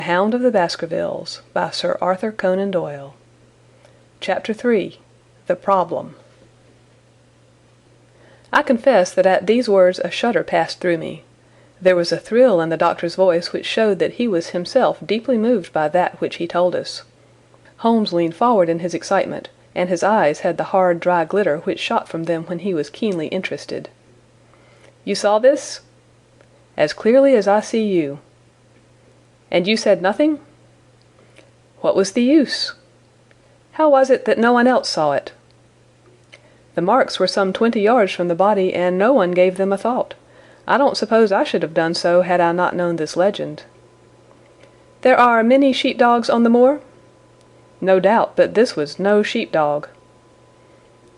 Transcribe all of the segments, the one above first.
Hound of the Baskervilles by Sir Arthur Conan Doyle. Chapter 3. The Problem. I confess that at these words a shudder passed through me. There was a thrill in the doctor's voice which showed that he was himself deeply moved by that which he told us. Holmes leaned forward in his excitement, and his eyes had the hard, dry glitter which shot from them when he was keenly interested. "You saw this?" "As clearly as I see you." "And you said nothing?" "What was the use?" "How was it that no one else saw it?" "The marks were some 20 yards from the body, and no one gave them a thought. I don't suppose I should have done so had I not known this legend." "There are many sheep-dogs on the moor?" "No doubt, but this was no sheep-dog."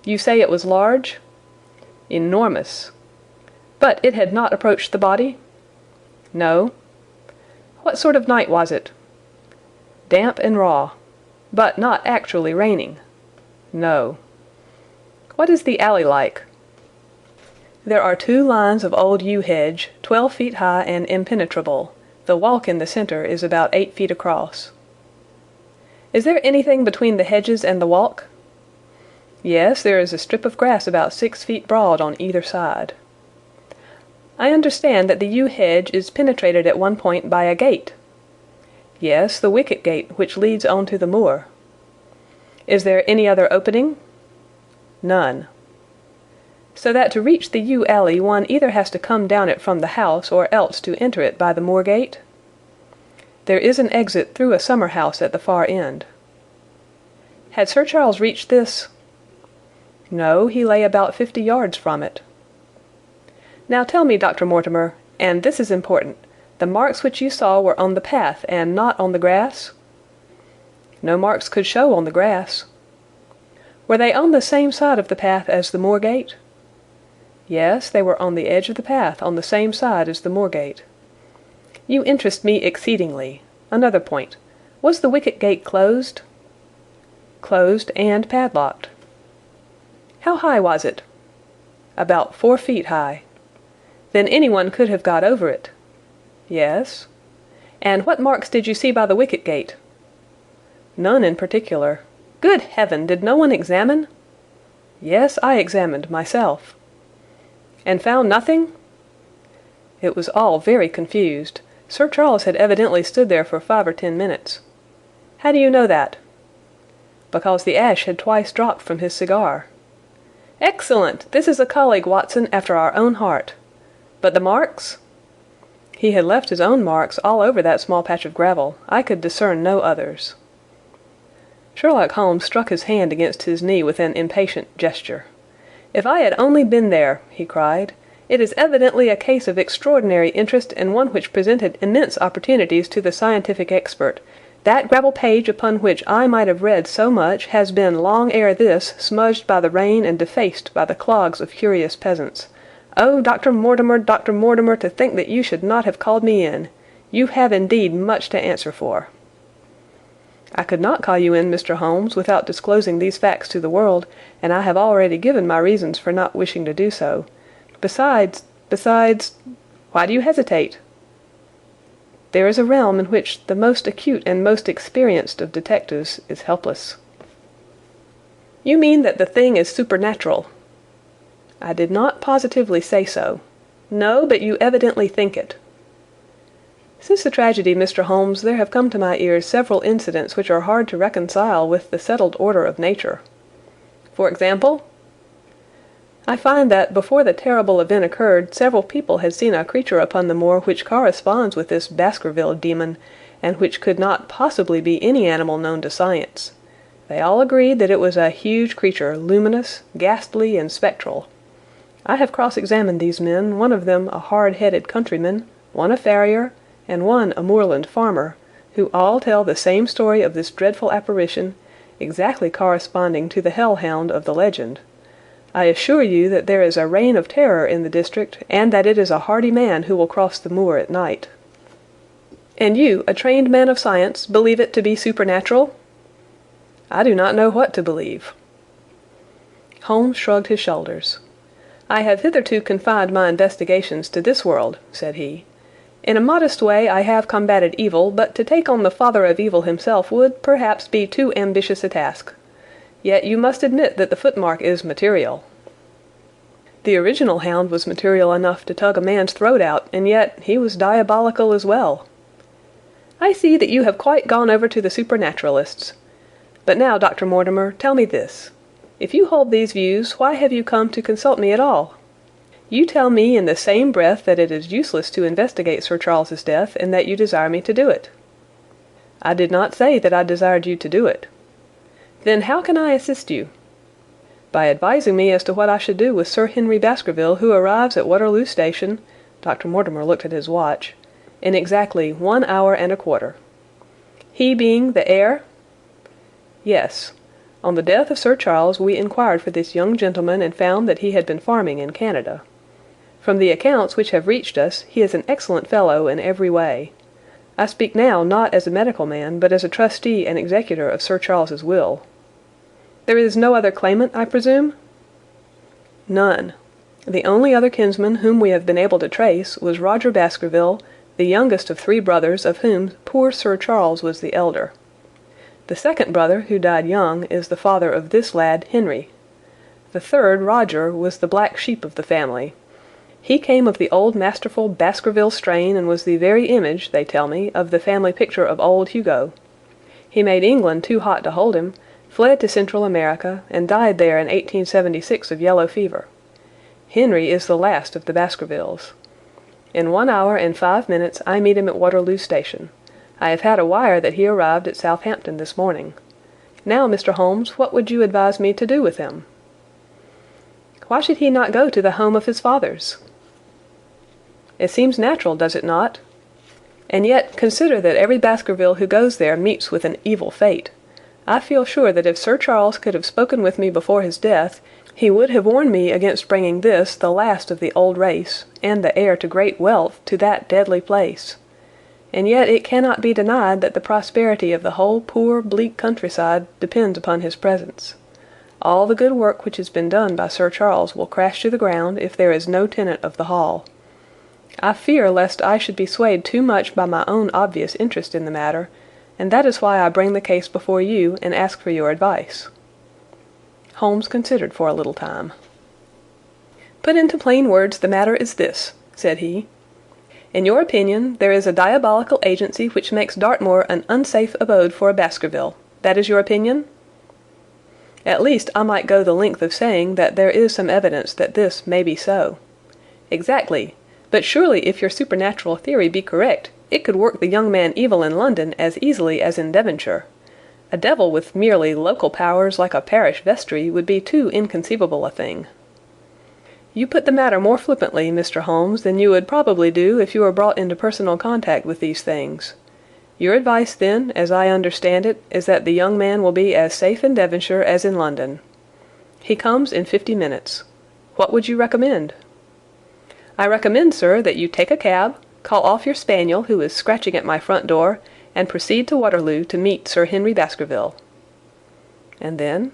"You say it was large?" "Enormous." "But it had not approached the body?" "No." "What sort of night was it?" "Damp and raw." "But not actually raining?" "No." "What is the alley like?" "There are 2 lines of old yew hedge, 12 feet high and impenetrable. The walk in the centre is about 8 feet across." "Is there anything between the hedges and the walk?" "Yes, there is a strip of grass about 6 feet broad on either side." "I understand that the yew hedge is penetrated at one point by a gate." "Yes, the wicket gate which leads on to the moor." "Is there any other opening?" "None." "So that to reach the yew alley one either has to come down it from the house or else to enter it by the moor gate?" "There is an exit through a summer house at the far end." "Had Sir Charles reached this?" "No, he lay about 50 yards from it." "Now tell me, Dr. Mortimer, and this is important, the marks which you saw were on the path and not on the grass?" "No marks could show on the grass." "Were they on the same side of the path as the moor gate?" "Yes, they were on the edge of the path on the same side as the moor gate." "You interest me exceedingly. Another point. Was the wicket gate closed?" "Closed and padlocked." "How high was it?" "About 4 feet high." "Then anyone could have got over it?" "Yes." "And what marks did you see by the wicket gate?" "None in particular." "Good heaven! Did no one examine?" "Yes, I examined myself." "And found nothing?" "It was all very confused. Sir Charles had evidently stood there for 5 or 10 minutes." "How do you know that?" "Because the ash had twice dropped from his cigar." "Excellent! This is a colleague, Watson, after our own heart. But the marks?" "He had left his own marks all over that small patch of gravel. I could discern no others." Sherlock Holmes struck his hand against his knee with an impatient gesture. "If I had only been there!" he cried. "It is evidently a case of extraordinary interest and one which presented immense opportunities to the scientific expert. That gravel page upon which I might have read so much has been long ere this smudged by the rain and defaced by the clogs of curious peasants. Oh, Dr. Mortimer, Dr. Mortimer, to think that you should not have called me in! You have indeed much to answer for." "I could not call you in, Mr. Holmes, without disclosing these facts to the world, and I have already given my reasons for not wishing to do so. Besides, why do you hesitate?" "There is a realm in which the most acute and most experienced of detectives is helpless." "You mean that the thing is supernatural?" "I did not positively say so." "No, but you evidently think it." "Since the tragedy, Mr. Holmes, there have come to my ears several incidents which are hard to reconcile with the settled order of nature." "For example?" "I find that before the terrible event occurred several people had seen a creature upon the moor which corresponds with this Baskerville demon, and which could not possibly be any animal known to science. They all agreed that it was a huge creature, luminous, ghastly, and spectral. I have cross-examined these men, one of them a hard-headed countryman, one a farrier, and one a moorland farmer, who all tell the same story of this dreadful apparition, exactly corresponding to the hell-hound of the legend. I assure you that there is a reign of terror in the district, and that it is a hardy man who will cross the moor at night." "And you, a trained man of science, believe it to be supernatural?" "I do not know what to believe." Holmes shrugged his shoulders. "I have hitherto confined my investigations to this world," said he. In a modest way I have combated evil, but to take on the father of evil himself would, perhaps, be too ambitious a task. Yet you must admit that the footmark is material." "The original Hound was material enough to tug a man's throat out, and yet he was diabolical as well." "I see that you have quite gone over to the supernaturalists. But now, Dr. Mortimer, tell me this. If you hold these views, why have you come to consult me at all? You tell me in the same breath that it is useless to investigate Sir Charles's death, and that you desire me to do it." "I did not say that I desired you to do it." "Then how can I assist you?" "By advising me as to what I should do with Sir Henry Baskerville, who arrives at Waterloo Station," Dr. Mortimer looked at his watch, "in exactly 1 hour and a quarter." "He being the heir?" "Yes. On the death of Sir Charles we inquired for this young gentleman and found that he had been farming in Canada. From the accounts which have reached us, he is an excellent fellow in every way. I speak now not as a medical man, but as a trustee and executor of Sir Charles's will." "There is no other claimant, I presume?" "None. The only other kinsman whom we have been able to trace was Roger Baskerville, the youngest of 3 brothers, of whom poor Sir Charles was the elder. The second brother, who died young, is the father of this lad, Henry. The third, Roger, was the black sheep of the family. He came of the old masterful Baskerville strain, and was the very image, they tell me, of the family picture of old Hugo. He made England too hot to hold him, fled to Central America, and died there in 1876 of yellow fever. Henry is the last of the Baskervilles. In 1 hour and 5 minutes I meet him at Waterloo Station. I have had a wire that he arrived at Southampton this morning. Now, Mr. Holmes, what would you advise me to do with him?" "Why should he not go to the home of his fathers?" "It seems natural, does it not? And yet consider that every Baskerville who goes there meets with an evil fate. I feel sure that if Sir Charles could have spoken with me before his death, he would have warned me against bringing this, the last of the old race, and the heir to great wealth, to that deadly place. And yet it cannot be denied that the prosperity of the whole poor, bleak countryside depends upon his presence. All the good work which has been done by Sir Charles will crash to the ground if there is no tenant of the hall. I fear lest I should be swayed too much by my own obvious interest in the matter, and that is why I bring the case before you and ask for your advice." Holmes considered for a little time. "Put into plain words, the matter is this," said he. "In your opinion, there is a diabolical agency which makes Dartmoor an unsafe abode for a Baskerville. That is your opinion?" "At least I might go the length of saying that there is some evidence that this may be so." "Exactly. But surely if your supernatural theory be correct, it could work the young man evil in London as easily as in Devonshire. A devil with merely local powers like a parish vestry would be too inconceivable a thing." "You put the matter more flippantly, Mr. Holmes, than you would probably do if you were brought into personal contact with these things. Your advice, then, as I understand it, is that the young man will be as safe in Devonshire as in London. He comes in 50 minutes. What would you recommend?" "I recommend, sir, that you take a cab, call off your spaniel, who is scratching at my front door, and proceed to Waterloo to meet Sir Henry Baskerville." "And then?"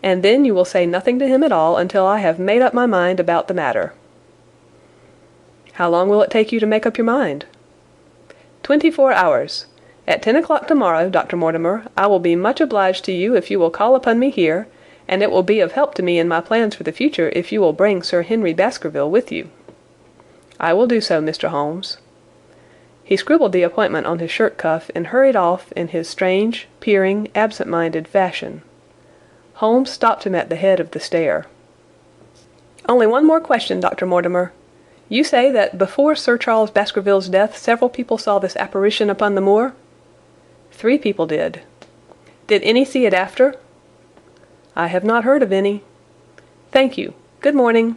"And then you will say nothing to him at all until I have made up my mind about the matter." "How long will it take you to make up your mind?" 24 hours. At 10 o'clock tomorrow, Dr. Mortimer, I will be much obliged to you if you will call upon me here, and it will be of help to me in my plans for the future if you will bring Sir Henry Baskerville with you." "I will do so, Mr. Holmes." He scribbled the appointment on his shirt cuff and hurried off in his strange, peering, absent-minded fashion. Holmes stopped him at the head of the stair. "Only one more question, Dr. Mortimer. You say that before Sir Charles Baskerville's death several people saw this apparition upon the moor?" "3 people did." "Did any see it after?" "I have not heard of any." "Thank you. Good morning."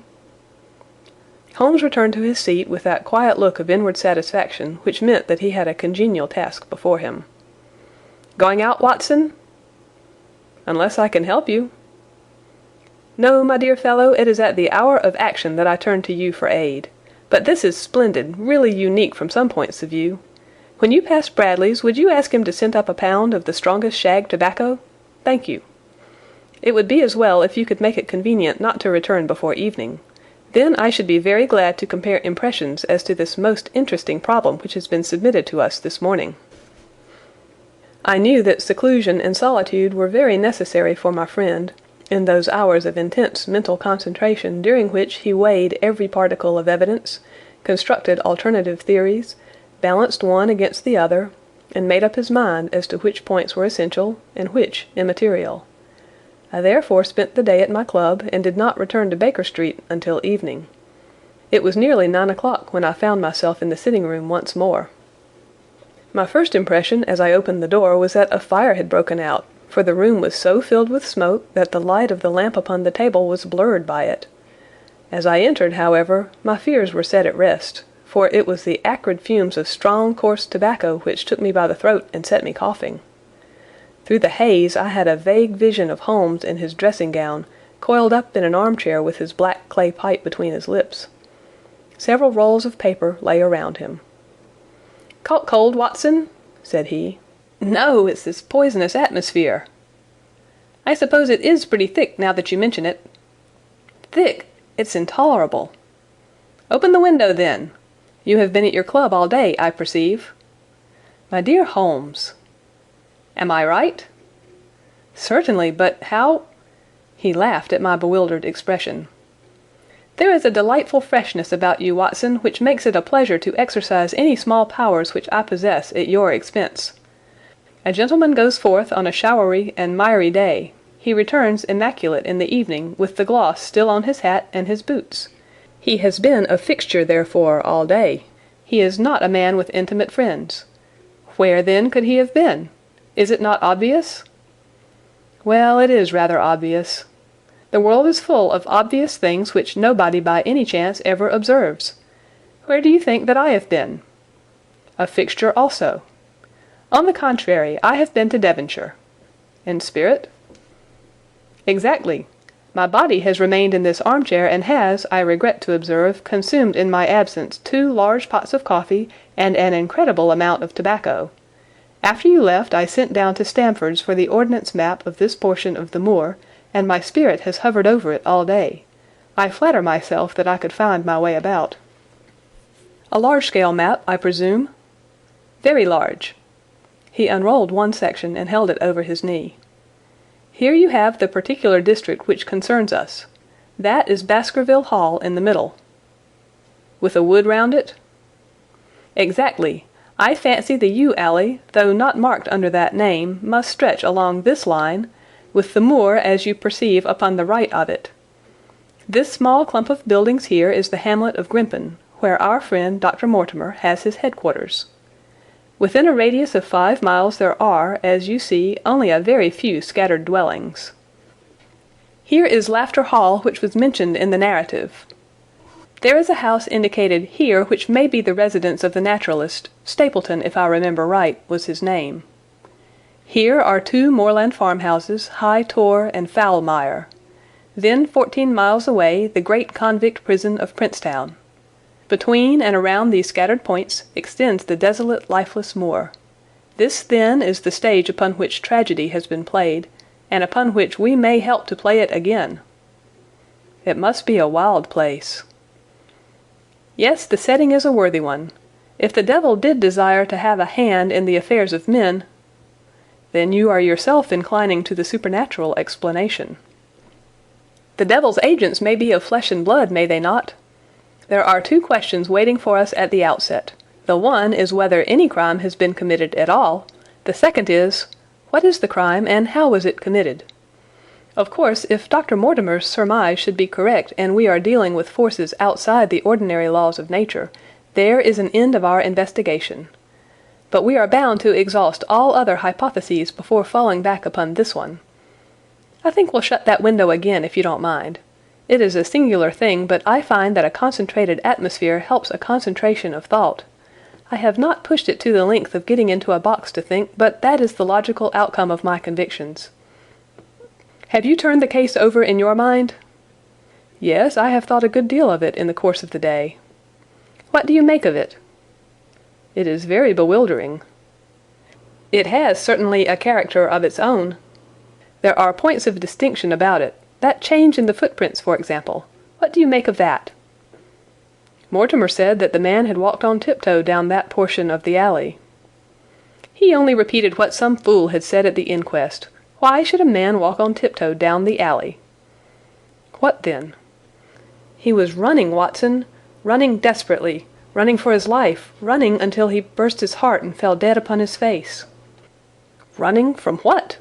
Holmes returned to his seat with that quiet look of inward satisfaction which meant that he had a congenial task before him. "Going out, Watson?" "Unless I can help you." "No, my dear fellow, it is at the hour of action that I turn to you for aid. But this is splendid, really unique from some points of view. When you pass Bradley's, would you ask him to send up a pound of the strongest shag tobacco? Thank you. It would be as well if you could make it convenient not to return before evening. Then I should be very glad to compare impressions as to this most interesting problem which has been submitted to us this morning." I knew that seclusion and solitude were very necessary for my friend, in those hours of intense mental concentration during which he weighed every particle of evidence, constructed alternative theories, balanced one against the other, and made up his mind as to which points were essential and which immaterial. I therefore spent the day at my club, and did not return to Baker Street until evening. It was nearly 9 o'clock when I found myself in the sitting-room once more. My first impression as I opened the door was that a fire had broken out, for the room was so filled with smoke that the light of the lamp upon the table was blurred by it. As I entered, however, my fears were set at rest, for it was the acrid fumes of strong, coarse tobacco which took me by the throat and set me coughing. Through the haze I had a vague vision of Holmes in his dressing-gown, coiled up in an armchair with his black clay pipe between his lips. Several rolls of paper lay around him. "Caught cold, Watson?" said he. "No, it's this poisonous atmosphere." "I suppose it is pretty thick now that you mention it." "Thick! It's intolerable." "Open the window, then. You have been at your club all day, I perceive." "My dear Holmes." "Am I right?" "Certainly, but how—" He laughed at my bewildered expression. "There is a delightful freshness about you, Watson, which makes it a pleasure to exercise any small powers which I possess at your expense. A gentleman goes forth on a showery and miry day. He returns immaculate in the evening, with the gloss still on his hat and his boots. He has been a fixture, therefore, all day. He is not a man with intimate friends. Where, then, could he have been? Is it not obvious?" "Well, it is rather obvious. The world is full of obvious things which nobody by any chance ever observes. Where do you think that I have been?" "A fixture also." "On the contrary, I have been to Devonshire." "In spirit?" "Exactly. My body has remained in this armchair, and has, I regret to observe, consumed in my absence 2 large pots of coffee and an incredible amount of tobacco. After you left, I sent down to Stamford's for the ordnance map of this portion of the moor, and my spirit has hovered over it all day. I flatter myself that I could find my way about." "A large-scale map, I presume?" "Very large." He unrolled one section and held it over his knee. "Here you have the particular district which concerns us. That is Baskerville Hall in the middle." "With a wood round it?" "Exactly. I fancy the yew alley, though not marked under that name, must stretch along this line, with the moor as you perceive upon the right of it. This small clump of buildings here is the hamlet of Grimpen, where our friend Dr. Mortimer has his headquarters. Within a radius of 5 miles there are, as you see, only a very few scattered dwellings. Here is Laughter Hall, which was mentioned in the narrative. There is a house indicated here which may be the residence of the naturalist. Stapleton, if I remember right, was his name. Here are 2 moorland farmhouses, High Tor and Foulmire. Then 14 miles away the great convict prison of Princetown. Between and around these scattered points extends the desolate, lifeless moor. This, then, is the stage upon which tragedy has been played, and upon which we may help to play it again." "It must be a wild place." "Yes, the setting is a worthy one. If the devil did desire to have a hand in the affairs of men—" "Then you are yourself inclining to the supernatural explanation." "The devil's agents may be of flesh and blood, may they not? There are 2 questions waiting for us at the outset. The one is whether any crime has been committed at all. The second is, what is the crime and how was it committed? Of course, if Dr. Mortimer's surmise should be correct and we are dealing with forces outside the ordinary laws of nature, there is an end of our investigation. But we are bound to exhaust all other hypotheses before falling back upon this one. I think we'll shut that window again if you don't mind. It is a singular thing, but I find that a concentrated atmosphere helps a concentration of thought. I have not pushed it to the length of getting into a box to think, but that is the logical outcome of my convictions. Have you turned the case over in your mind?" "Yes, I have thought a good deal of it in the course of the day." "What do you make of it?" "It is very bewildering." "It has certainly a character of its own. There are points of distinction about it. That change in the footprints, for example. What do you make of that? Mortimer said that the man had walked on tiptoe down that portion of the alley. He only repeated what some fool had said at the inquest. Why should a man walk on tiptoe down the alley? What then? He was running, Watson, running desperately, running for his life, running until he burst his heart and fell dead upon his face. Running from what?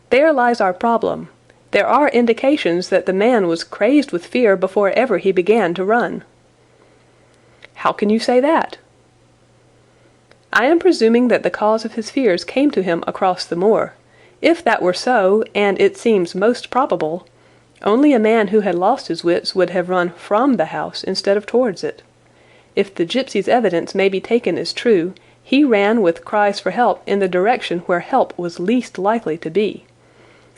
There lies our problem. There are indications that the man was crazed with fear before ever he began to run. How can you say that? I am presuming that the cause of his fears came to him across the moor. If that were so, and it seems most probable, only a man who had lost his wits would have run from the house instead of towards it. If the gypsy's evidence may be taken as true, he ran with cries for help in the direction where help was least likely to be.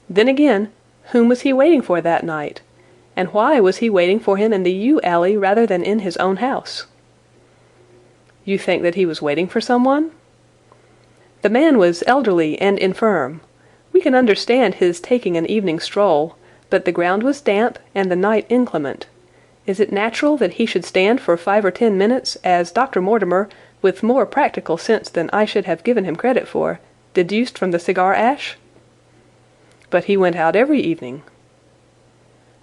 Then again, whom was he waiting for that night? And why was he waiting for him in the yew alley rather than in his own house? You think that he was waiting for someone? The man was elderly and infirm. We can understand his taking an evening stroll, but the ground was damp and the night inclement. Is it natural that he should stand for 5 or 10 minutes, as Dr. Mortimer, with more practical sense than I should have given him credit for, deduced from the cigar ash? But he went out every evening.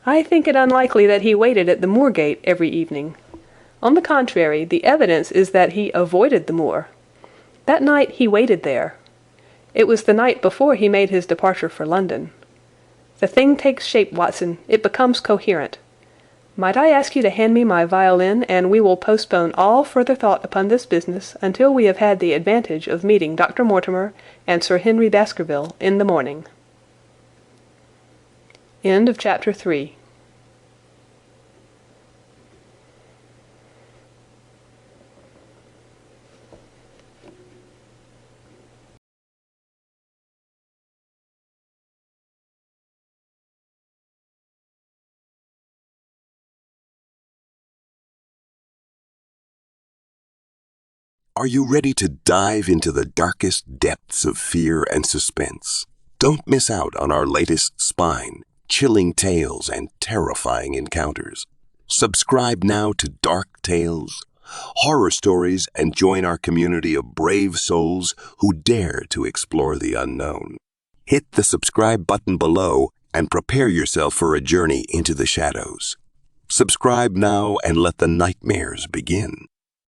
I think it unlikely that he waited at the moor gate every evening. On the contrary, the evidence is that he avoided the moor. That night he waited there. It was the night before he made his departure for London. The thing takes shape, Watson. It becomes coherent. Might I ask you to hand me my violin, and we will postpone all further thought upon this business until we have had the advantage of meeting Dr. Mortimer and Sir Henry Baskerville in the morning. End of Chapter 3. Are you ready to dive into the darkest depths of fear and suspense? Don't miss out on our latest spine-chilling tales and terrifying encounters. Subscribe now to Dark Tales, Horror Stories, and join our community of brave souls who dare to explore the unknown. Hit the subscribe button below and prepare yourself for a journey into the shadows. Subscribe now and let the nightmares begin.